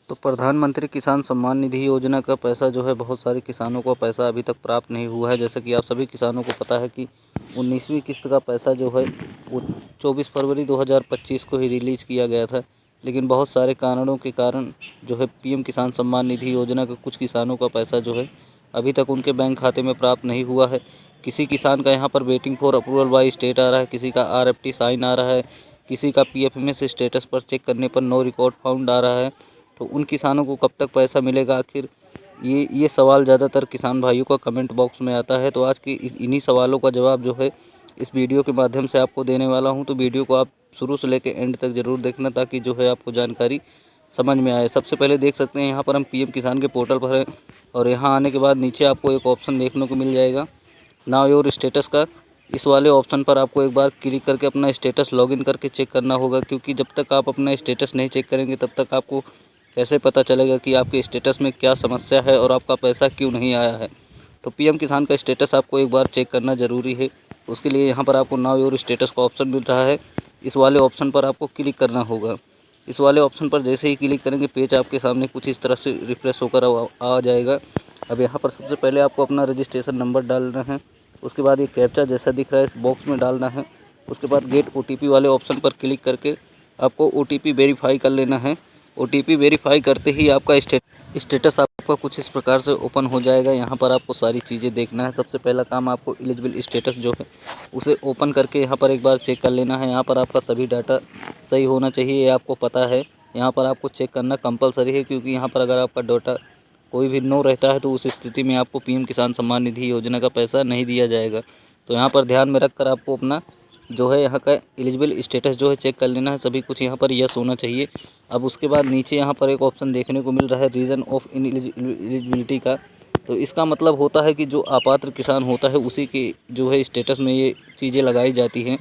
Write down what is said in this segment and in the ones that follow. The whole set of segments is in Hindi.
तो प्रधानमंत्री किसान सम्मान निधि योजना का पैसा जो है बहुत सारे किसानों को पैसा अभी तक प्राप्त नहीं हुआ है। जैसे कि आप सभी किसानों को पता है कि 19वीं किस्त का पैसा जो है वो 24 फरवरी 2025 को ही रिलीज़ किया गया था। लेकिन बहुत सारे कारणों के कारण जो है पीएम किसान सम्मान निधि योजना का कुछ किसानों का पैसा जो है अभी तक उनके बैंक खाते में प्राप्त नहीं हुआ है। किसी किसान का यहाँ पर waiting for approval by state आ रहा है, किसी का RFT साइन आ रहा है, किसी का PFMS स्टेटस पर चेक करने पर नो रिकॉर्ड फाउंड आ रहा है। तो उन किसानों को कब तक पैसा मिलेगा आखिर, ये सवाल ज़्यादातर किसान भाइयों का कमेंट बॉक्स में आता है। तो आज की इन्हीं सवालों का जवाब जो है इस वीडियो के माध्यम से आपको देने वाला हूं। तो वीडियो को आप शुरू से लेकर एंड तक ज़रूर देखना ताकि जो है आपको जानकारी समझ में आए। सबसे पहले देख सकते हैं यहाँ पर हम PM किसान के पोर्टल पर हैं और यहाँ आने के बाद नीचे आपको एक ऑप्शन देखने को मिल जाएगा नाउ योर स्टेटस का। इस वाले ऑप्शन पर आपको एक बार क्लिक करके अपना स्टेटस लॉगिन करके चेक करना होगा, क्योंकि जब तक आप अपना स्टेटस नहीं चेक करेंगे तब तक आपको कैसे पता चलेगा कि आपके स्टेटस में क्या समस्या है और आपका पैसा क्यों नहीं आया है। तो PM किसान का स्टेटस आपको एक बार चेक करना ज़रूरी है। उसके लिए यहाँ पर आपको नाउ योर स्टेटस का ऑप्शन मिल रहा है, इस वाले ऑप्शन पर आपको क्लिक करना होगा। इस वाले ऑप्शन पर जैसे ही क्लिक करेंगे पेज आपके सामने कुछ इस तरह से रिफ्रेश होकर आ जाएगा। अब यहाँ पर सबसे पहले आपको अपना रजिस्ट्रेशन नंबर डालना है, उसके बाद ये कैप्चा जैसा दिख रहा है इस बॉक्स में डालना है। उसके बाद गेट OTP वाले ऑप्शन पर क्लिक करके आपको OTP वेरीफाई कर लेना है। OTP वेरीफाई करते ही आपका स्टेटस आपका कुछ इस प्रकार से ओपन हो जाएगा। यहाँ पर आपको सारी चीज़ें देखना है। सबसे पहला काम आपको एलिजिबल स्टेटस जो है उसे ओपन करके यहाँ पर एक बार चेक कर लेना है। यहाँ पर आपका सभी डाटा सही होना चाहिए, ये आपको पता है। यहाँ पर आपको चेक करना कंपलसरी है, क्योंकि यहाँ पर अगर आपका डाटा कोई भी नो रहता है तो उस स्थिति में आपको PM किसान सम्मान निधि योजना का पैसा नहीं दिया जाएगा। तो यहाँ पर ध्यान में रखकर आपको अपना जो है यहाँ का एलिजिबल स्टेटस जो है चेक कर लेना है। सभी कुछ यहाँ पर यस होना चाहिए। अब उसके बाद नीचे यहाँ पर एक ऑप्शन देखने को मिल रहा है रीज़न ऑफ इनएलिजिबिलिटी का। तो इसका मतलब होता है कि जो अपात्र किसान होता है उसी के जो है स्टेटस में ये चीज़ें लगाई जाती हैं।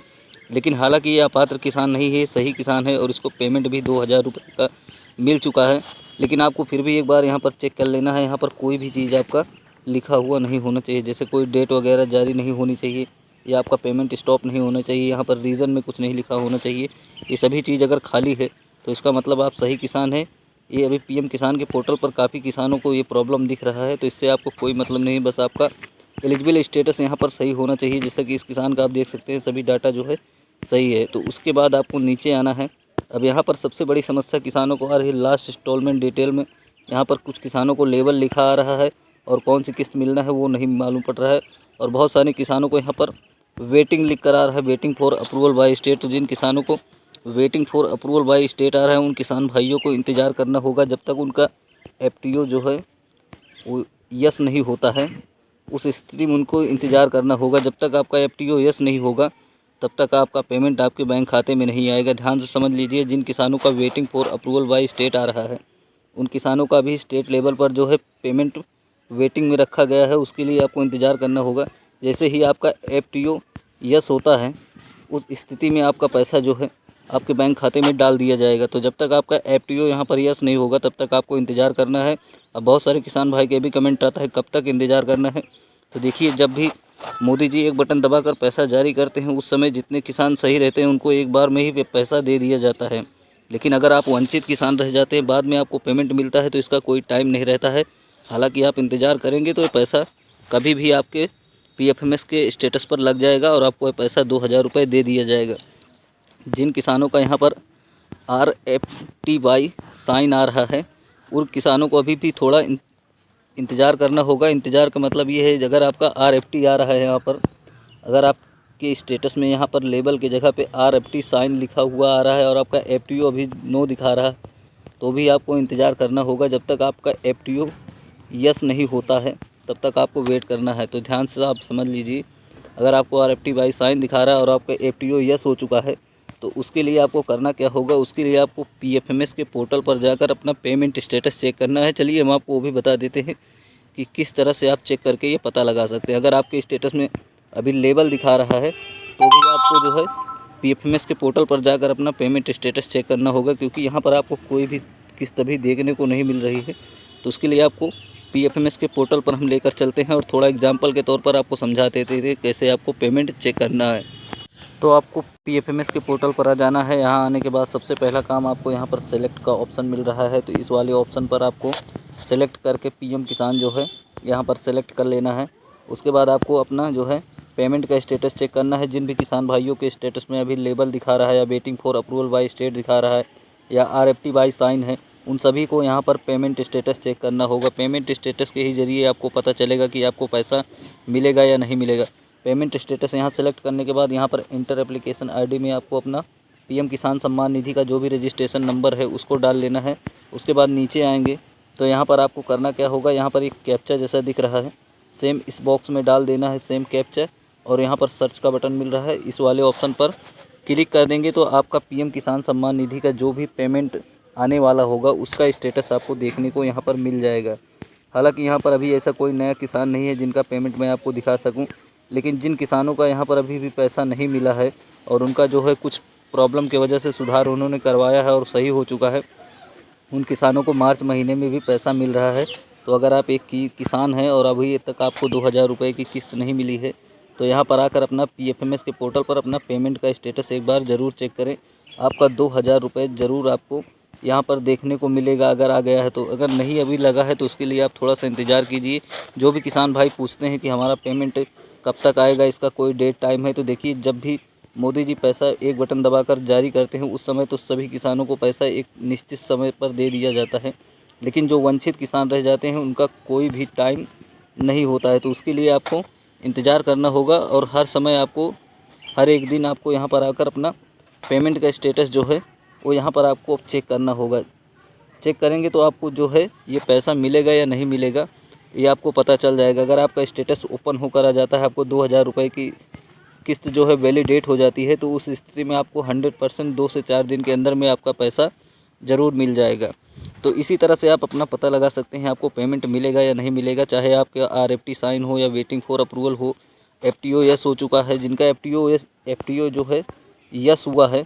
लेकिन हालांकि ये अपात्र किसान नहीं है, सही किसान है और इसको पेमेंट भी 2000 रुपये का मिल चुका है। लेकिन आपको फिर भी एक बार यहाँ पर चेक कर लेना है। यहाँ पर कोई भी चीज़ आपका लिखा हुआ नहीं होना चाहिए, जैसे कोई डेट वगैरह जारी नहीं होनी चाहिए या आपका पेमेंट स्टॉप नहीं होना चाहिए। यहाँ पर रीज़न में कुछ नहीं लिखा होना चाहिए। ये सभी चीज़ अगर खाली है तो इसका मतलब आप सही किसान हैं। ये अभी PM किसान के पोर्टल पर काफ़ी किसानों को ये प्रॉब्लम दिख रहा है, तो इससे आपको कोई मतलब नहीं, बस आपका एलिजिबल स्टेटस यहाँ पर सही होना चाहिए। जैसा कि इस किसान का आप देख सकते हैं सभी डाटा जो है सही है। तो उसके बाद आपको नीचे आना है। अब यहाँ पर सबसे बड़ी समस्या किसानों को आ रही है लास्ट इंस्टॉलमेंट डिटेल में। यहाँ पर कुछ किसानों को लेबल लिखा आ रहा है और कौन सी किस्त मिलना है वो नहीं मालूम पड़ रहा है। और बहुत सारे किसानों को यहाँ पर वेटिंग लिख कर आ रहा है, waiting for approval by state. तो जिन किसानों को waiting for approval by state आ रहा है उन किसान भाइयों को इंतज़ार करना होगा जब तक उनका FTO जो है वो यस नहीं होता है। उस स्थिति में उनको इंतज़ार करना होगा। जब तक आपका FTO यस नहीं होगा तब तक आपका पेमेंट आपके बैंक खाते में नहीं आएगा। ध्यान से समझ लीजिए, जिन किसानों का waiting for approval by state आ रहा है उन किसानों का भी स्टेट लेवल पर जो है पेमेंट वेटिंग में रखा गया है, उसके लिए आपको इंतज़ार करना होगा। जैसे ही आपका FTO यस होता है उस स्थिति में आपका पैसा जो है आपके बैंक खाते में डाल दिया जाएगा। तो जब तक आपका FTO यहाँ पर यस नहीं होगा तब तक आपको इंतज़ार करना है। अब बहुत सारे किसान भाई के भी कमेंट आता है कब तक इंतज़ार करना है। तो देखिए, जब भी मोदी जी एक बटन दबाकर पैसा जारी करते हैं उस समय जितने किसान सही रहते हैं उनको एक बार में ही पैसा दे दिया जाता है। लेकिन अगर आप वंचित किसान रह जाते हैं, बाद में आपको पेमेंट मिलता है, तो इसका कोई टाइम नहीं रहता है। हालांकि आप इंतज़ार करेंगे तो ये पैसा कभी भी आपके PFMS के स्टेटस पर लग जाएगा और आपको ये पैसा 2000 रुपये दे दिया जाएगा। जिन किसानों का यहाँ पर RFTY साइन आ रहा है उन किसानों को अभी भी थोड़ा इंतज़ार करना होगा। इंतज़ार का मतलब ये है, अगर आपका RFT आ रहा है यहाँ पर, अगर आपके स्टेटस में यहाँ पर लेबल की जगह पे RFT साइन लिखा हुआ आ रहा है और आपका FTO अभी नो दिखा रहा है तो भी आपको इंतज़ार करना होगा। जब तक आपका FTO यस नहीं होता है तब तक आपको वेट करना है। तो ध्यान से आप समझ लीजिए, अगर आपको RFTY साइन दिखा रहा है और आपका FTO यस हो चुका है तो उसके लिए आपको करना क्या होगा, उसके लिए आपको PFMS के पोर्टल पर जाकर अपना पेमेंट स्टेटस चेक करना है। चलिए हम आपको वो भी बता देते हैं कि किस तरह से आप चेक करके ये पता लगा सकते हैं। अगर आपके स्टेटस में अभी लेबल दिखा रहा है तो भी आपको जो है PFMS के पोर्टल पर जाकर अपना पेमेंट स्टेटस चेक करना होगा, क्योंकि यहाँ पर आपको कोई भी किस्त अभी देखने को नहीं मिल रही है। तो उसके लिए आपको PFMS के पोर्टल पर हम लेकर चलते हैं और थोड़ा एग्जाम्पल के तौर पर आपको समझा देते थे कैसे आपको पेमेंट चेक करना है। तो आपको पीएफएमएस के पोर्टल पर आ जाना है। यहाँ आने के बाद सबसे पहला काम आपको यहाँ पर सेलेक्ट का ऑप्शन मिल रहा है, तो इस वाले ऑप्शन पर आपको सेलेक्ट करके पीएम किसान जो है यहाँ पर सेलेक्ट कर लेना है। उसके बाद आपको अपना जो है पेमेंट का स्टेटस चेक करना है। जिन भी किसान भाइयों के स्टेटस में अभी लेबल दिखा रहा है या waiting for approval by state दिखा रहा है या आरएफटी बाय साइन है, उन सभी को यहाँ पर पेमेंट स्टेटस चेक करना होगा। पेमेंट स्टेटस के ही ज़रिए आपको पता चलेगा कि आपको पैसा मिलेगा या नहीं मिलेगा। पेमेंट स्टेटस यहाँ सेलेक्ट करने के बाद यहाँ पर इंटर एप्लीकेशन आईडी में आपको अपना पीएम किसान सम्मान निधि का जो भी रजिस्ट्रेशन नंबर है उसको डाल लेना है। उसके बाद नीचे आएंगे तो यहाँ पर आपको करना क्या होगा, यहाँ पर एक कैप्चा जैसा दिख रहा है, सेम इस बॉक्स में डाल देना है सेम कैप्चा, और यहाँ पर सर्च का बटन मिल रहा है, इस वाले ऑप्शन पर क्लिक कर देंगे तो आपका पीएम किसान सम्मान निधि का जो भी पेमेंट आने वाला होगा उसका स्टेटस आपको देखने को यहाँ पर मिल जाएगा। हालांकि यहाँ पर अभी ऐसा कोई नया किसान नहीं है जिनका पेमेंट मैं आपको दिखा सकूं, लेकिन जिन किसानों का यहाँ पर अभी भी पैसा नहीं मिला है और उनका जो है कुछ प्रॉब्लम की वजह से सुधार उन्होंने करवाया है और सही हो चुका है, उन किसानों को मार्च महीने में भी पैसा मिल रहा है। तो अगर आप एक किसान हैं और अभी तक आपको 2000 रुपये की किस्त नहीं मिली है तो यहाँ पर आकर अपना पीएफएमएस के पोर्टल पर अपना पेमेंट का स्टेटस एक बार ज़रूर चेक करें। आपका 2000 रुपये ज़रूर आपको यहाँ पर देखने को मिलेगा अगर आ गया है तो। अगर नहीं अभी लगा है तो उसके लिए आप थोड़ा सा इंतज़ार कीजिए। जो भी किसान भाई पूछते हैं कि हमारा पेमेंट कब तक आएगा, इसका कोई डेट टाइम है, तो देखिए जब भी मोदी जी पैसा एक बटन दबाकर जारी करते हैं उस समय तो सभी किसानों को पैसा एक निश्चित समय पर दे दिया जाता है, लेकिन जो वंचित किसान रह जाते हैं उनका कोई भी टाइम नहीं होता है। तो उसके लिए आपको इंतज़ार करना होगा और हर समय आपको हर एक दिन आपको यहाँ पर आकर अपना पेमेंट का स्टेटस जो है वो यहाँ पर आपको चेक करना होगा। चेक करेंगे तो आपको जो है ये पैसा मिलेगा या नहीं मिलेगा ये आपको पता चल जाएगा। अगर आपका स्टेटस ओपन होकर आ जाता है, आपको 2000 रुपये की किस्त जो है वैलिडेट हो जाती है, तो उस स्थिति में आपको 100% 2 से 4 दिन के अंदर में आपका पैसा ज़रूर मिल जाएगा। तो इसी तरह से आप अपना पता लगा सकते हैं आपको पेमेंट मिलेगा या नहीं मिलेगा, चाहे आपका आरएफटी साइन हो या वेटिंग फॉर अप्रूवल हो। एफटीओ यस हो चुका है, जिनका एफटीओ जो है यस हुआ है